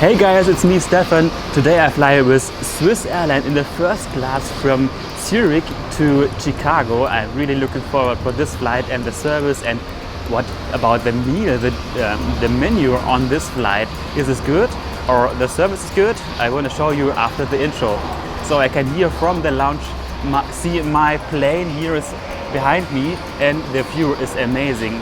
Hey guys, it's me Stefan. Today I fly with Swiss Airlines in the first class from Zurich to Chicago. I'm really looking forward for this flight and the service. And what about the meal, the menu on this flight? Is this good or the service is good? I want to show you after the intro. So I can hear from the lounge, see my plane here is behind me and the view is amazing.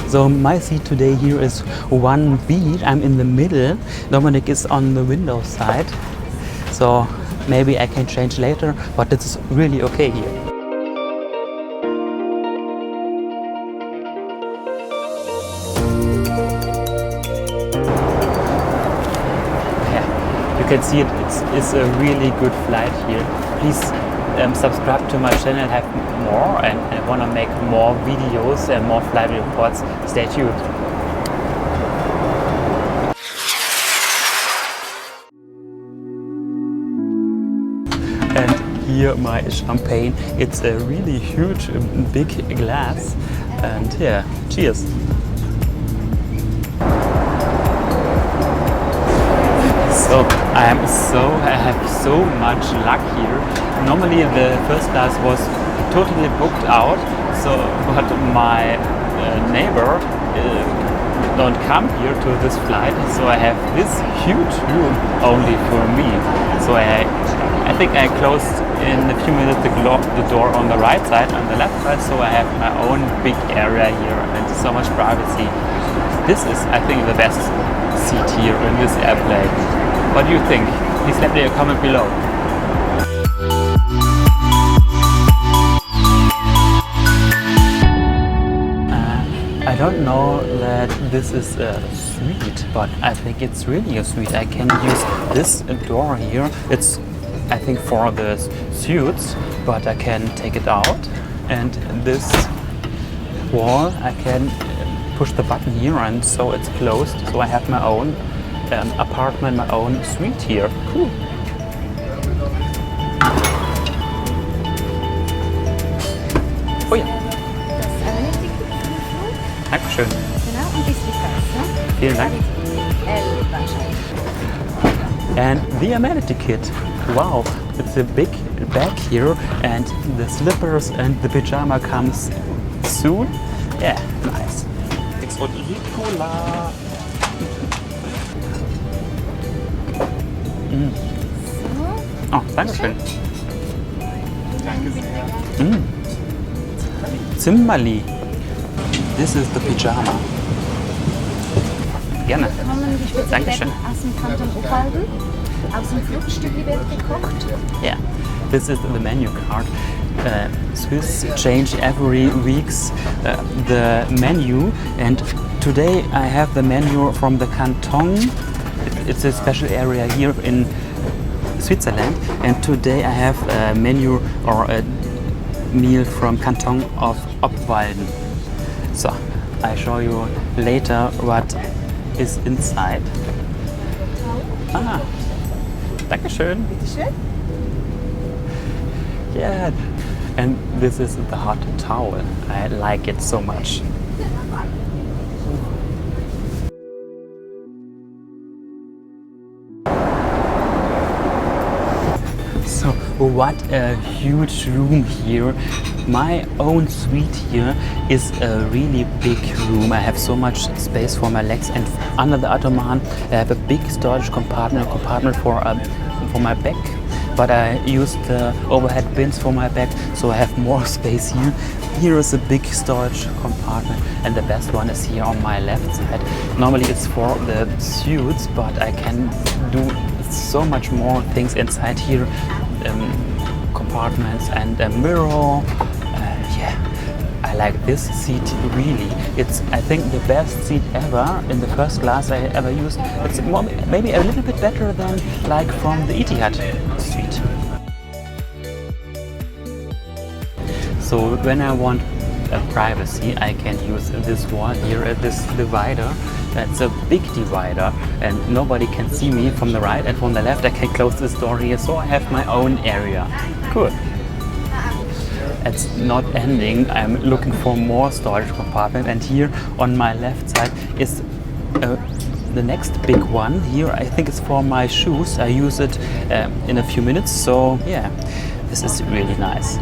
So my seat today here is 1B. I'm in the middle. Dominic is on the window side. So maybe I can change later, but it's really okay here. Yeah, you can see it's a really good flight here. Please subscribe to my channel, have more, and I want to make more videos and more flight reports. Stay tuned. And here my champagne. It's a really huge, big glass. And yeah, cheers. So I have so much luck here. Normally the first class was totally booked out, but my neighbor don't come here to this flight, so I have this huge room only for me. So I think I closed in a few minutes the door on the right side, on the left side, so I have my own big area here and so much privacy. This is, I think, the best seat here in this airplane. What do you think? Please let me a comment below. I don't know that this is a suite, but I think it's really a suite. I can use this door here. It's, I think, for the suits, but I can take it out. And this wall, I can push the button here, and so it's closed. So I have my own apartment, my own suite here. Cool. Oh ja. Dankeschön. Genau, und bis die Kasse. Vielen Dank. L wahrscheinlich. And the amenity kit. Wow, it's a big bag here, and the slippers and the pajama comes soon. Yeah, nice. Und Ricola. Mm. Oh, Dankeschön. Danke sehr. Mm. Zimmerli. This is the pajama. Gerne. Kommen die Spezialitäten Dankeschön. aus dem Kanton Obwalden. Aus dem Fruchtstückli wird gekocht. Yeah, this is the menu card. Swiss change every weeks the menu, and today I have the menu from the canton. It's a special area here in Switzerland, and today I have a menu or a meal from canton of Obwalden. So I show you later what is inside. Ah, Dankeschön. Bitteschön. Yeah, and this is the hot towel. I like it so much. So what a huge room here. My own suite here is a really big room. I have so much space for my legs, and under the ottoman I have a big storage compartment for my bag. but I used the overhead bins for my bag, so I have more space here. Here is a big storage compartment, and the best one is here on my left side. Normally it's for the suits, but I can do so much more things inside here. Compartments and a mirror. Yeah, I like this seat really. It's, I think, the best seat ever in the first class I ever used. It's maybe a little bit better than like from the Etihad seat. So when I want privacy, I can use this wall here, this divider. It's a big divider and nobody can see me from the right, and from the left I can close this door here, so I have my own area. Cool. It's not ending. I'm looking for more storage compartment, and here on my left side is the next big one. Here I think it's for my shoes. I use it in a few minutes, so yeah, this is really nice.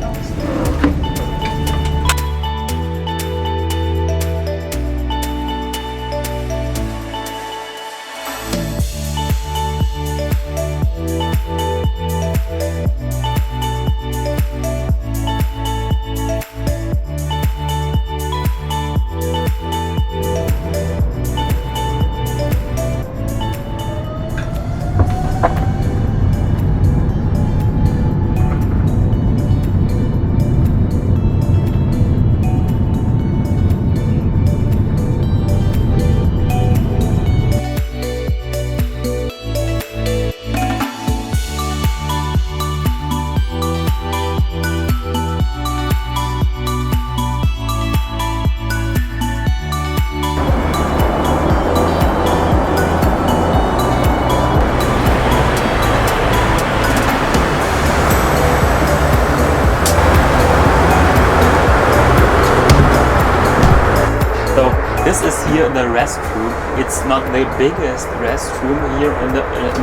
This is here the restroom. It's not the biggest restroom here in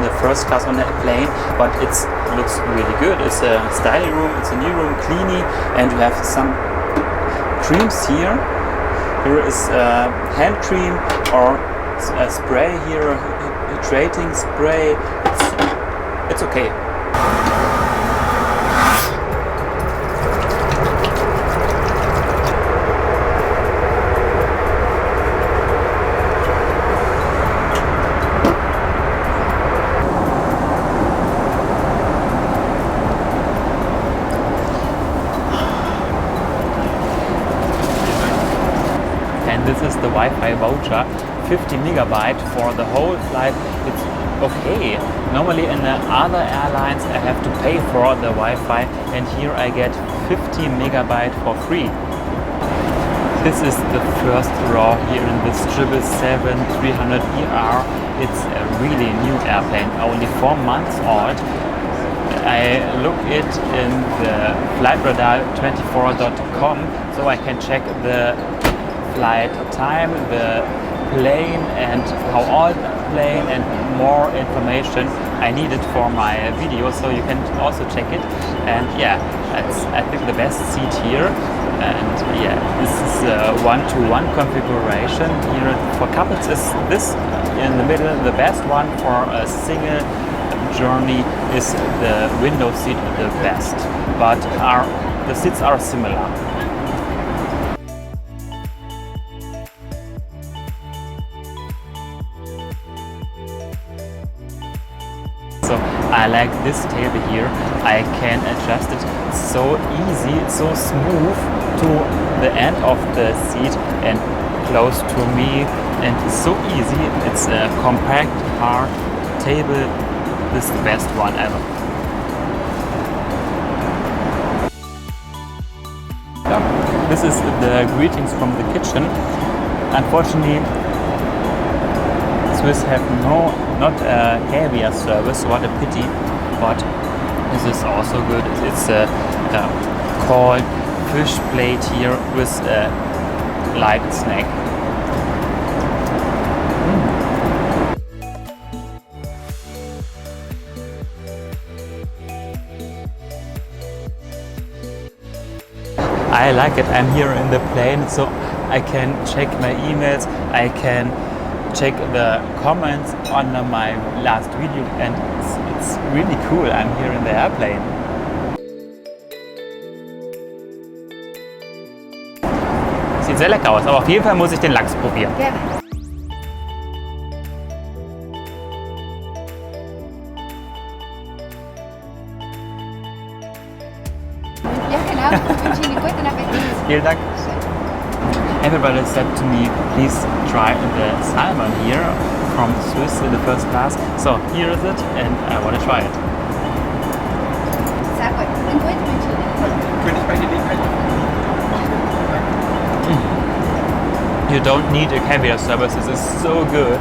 the first class on the plane, but it looks really good. It's a styling room, it's a new room, cleany, and you have some creams here. Here is hand cream or a spray here, hydrating spray. It's okay. This is the Wi-Fi voucher, 50 megabyte for the whole flight. It's okay. Normally in the other airlines I have to pay for the Wi-Fi, and here I get 50 megabyte for free. This is the first row here in this 777-300ER. It's a really new airplane, only 4 months old. I look it in the flightradar24.com, so I can check the flight time, the plane and how old the plane, and more information I needed for my video, so you can also check it. And yeah, that's, I think, the best seat here. And yeah, this is a 1-to-1 configuration. Here for couples is this in the middle. The best one for a single journey is the window seat, the best, but the seats are similar. So I like this table here. I can adjust it so easy, so smooth to the end of the seat and close to me, and so easy. It's a compact hard table. This is the best one ever. Yeah, this is the greetings from the kitchen. Unfortunately, Swiss have not a caviar service. What a pity, but this is also good. It's a cold fish plate here with a light snack. I like it. I'm here in the plane, so I can check my emails, I can check the comments on my last video, and it's really cool. I'm here in the airplane. Sieht sehr lecker aus, aber auf jeden Fall muss ich den Lachs probieren. Gerne. Ja, genau. Ich wünsche Ihnen guten Appetit. Vielen Dank. Everybody said to me, please try the salmon here from Swiss in the first class. So here is it, and I want to try it. Sehr gut. Einen guten wünsche ich Ihnen. You don't need a caviar service. This is so good.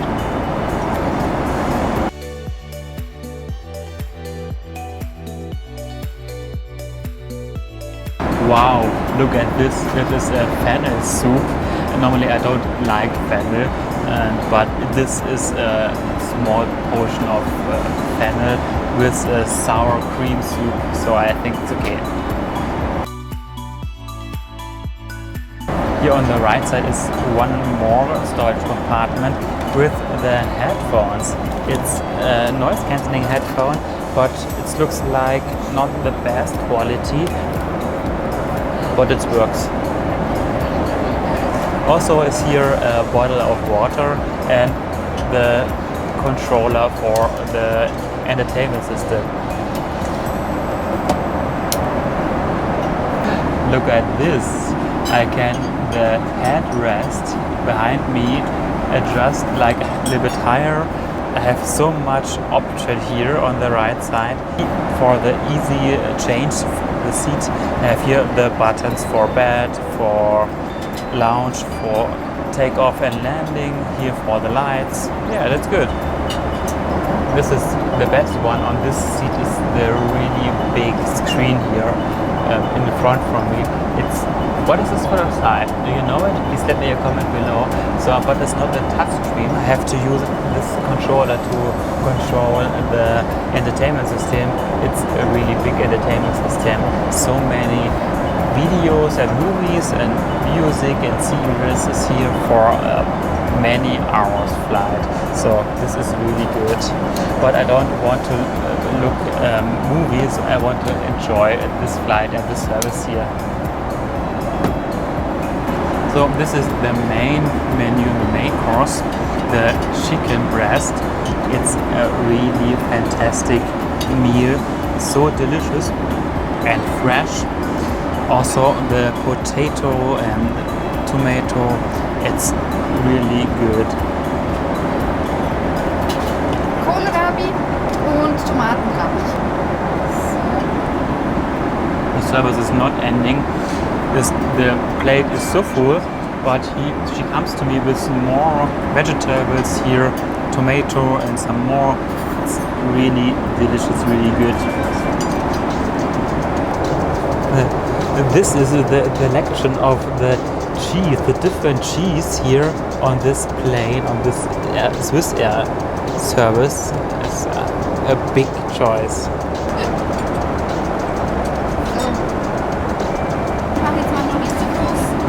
Wow, look at this. This is a fennel soup. Normally I don't like fennel, but this is a small portion of fennel with a sour cream soup, so I think it's okay. Here on the right side is one more storage compartment with the headphones. It's a noise cancelling headphone, but it looks like not the best quality, but it works. Also is here a bottle of water and the controller for the entertainment system. Look at this. I can the headrest behind me adjust like a little bit higher. I have so much option here on the right side. For the easy change the seat, I have here the buttons for bed, for lounge, for takeoff and landing, here for the lights. Yeah, that's good. This is the best one on this seat is the really big screen here in the front from me. It's what is this for the side? Do you know it? Please let me a comment below. So, but it's not a touch screen. I have to use this controller to control the entertainment system. It's a really big entertainment system. So many videos and movies and music and series is here for many hours flight. So this is really good. But I don't want to look movies. I want to enjoy this flight and this service here. So this is the main menu, the main course, the chicken breast. It's a really fantastic meal, so delicious and fresh. Also the potato and tomato, it's really good. Kohlrabi und Tomatenrabi. The service is not ending. The plate is so full, but she comes to me with more vegetables here, tomato and some more. It's really delicious, really good. This is the selection of the cheese, the different cheese here on this plane, on this Swiss Air service. It's a big choice.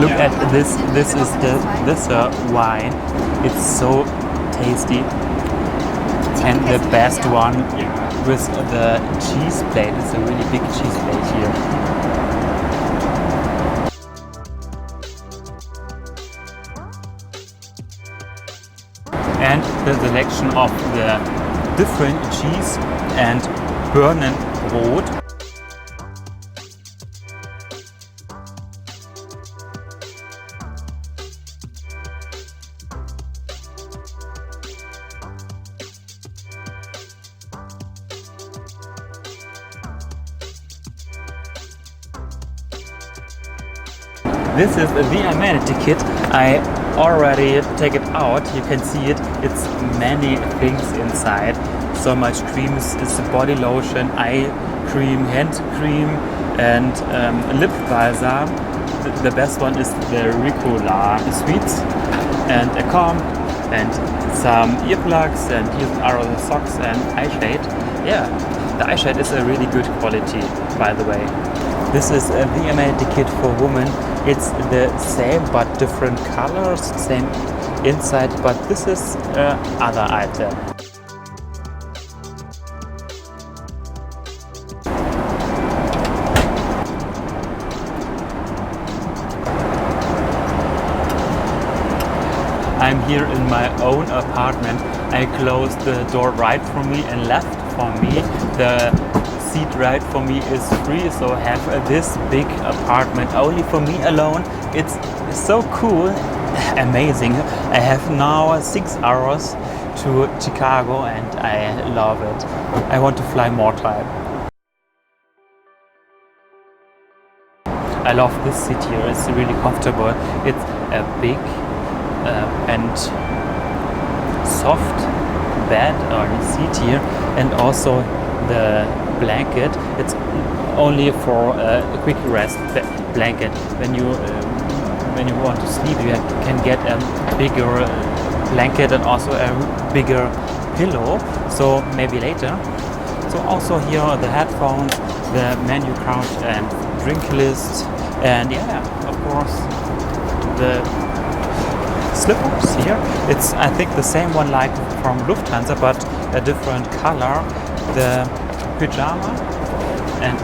Look at this. This is this wine. It's so tasty, and the best one with the cheese plate. It's a really big cheese plate here. And the selection of the different cheese and Birnenbrot. This is the amenity kit. I already take it out. You can see it. It's many things inside. So much creams. It's a body lotion, eye cream, hand cream, and lip balsam. The best one is the Ricola sweets, and a comb, and some earplugs, and here are the socks and eye shade. Yeah, the eye shade is a really good quality, by the way. This is the amenity kit for women. It's the same but different colors, same inside, but this is other item. here in my own apartment. I closed the door right for me and left for me. The seat right for me is free, so I have this big apartment only for me alone. It's so cool, amazing. I have now 6 hours to Chicago and I love it. I want to fly more time. I love this seat here, it's really comfortable. It's a big and soft bed or seat here, and also the blanket. It's only for a quick rest blanket. When you want to sleep, you can get a bigger blanket and also a bigger pillow. So maybe later. So also here are the headphones, the menu card and drink list, and yeah, of course the slippers here. It's I think the same one like from Lufthansa, but a different color. The pajama and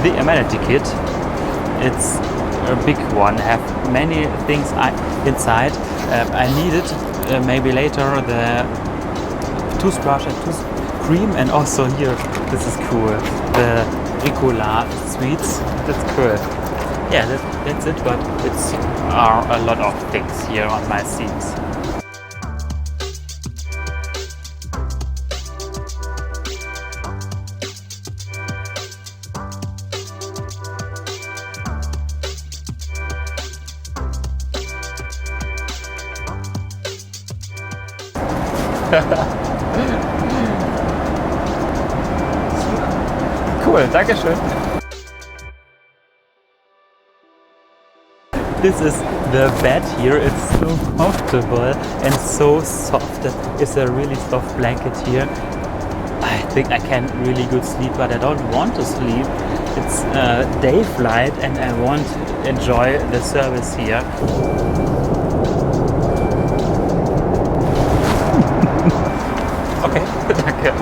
the amenity kit. It's a big one. Have many things inside. I needed maybe later the toothbrush and tooth cream, and also here this is cool. The Ricola sweets. That's cool. Yeah, that's it. But it's are a lot of things here on my seats. Cool, Dankeschön. This is the bed here. It's so comfortable and so soft. It's a really soft blanket here. I think I can really good sleep, but I don't want to sleep. It's a day flight and I want to enjoy the service here. Okay, danke.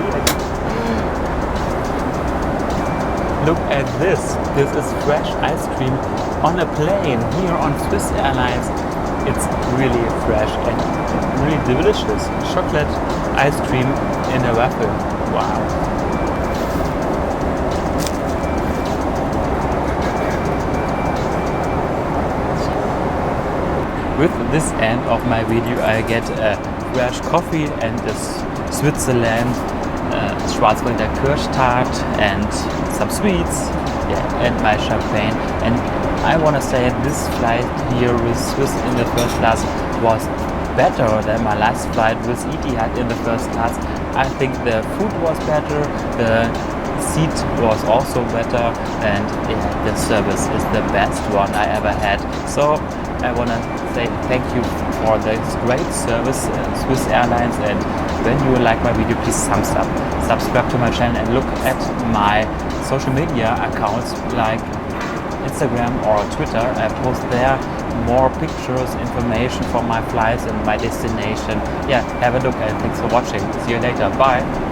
Look at this. This is fresh ice cream on a plane here on Swiss Airlines. It's really fresh and really delicious. Chocolate ice cream in a waffle. Wow. With this end of my video, I get a fresh coffee and this Switzerland Schwarzwälder Kirschtart and some sweets, yeah, and my champagne. And I want to say this flight here with Swiss in the first class was better than my last flight with Etihad in the first class. I think the food was better, the seat was also better, and yeah, the service is the best one I ever had. So I want to say thank you for this great service, Swiss Airlines. And when you like my video, please thumbs up, subscribe to my channel, and look at my social media accounts like Instagram or Twitter. I post there more pictures, information from my flights and my destination. Yeah, have a look and thanks for watching. See you later. Bye.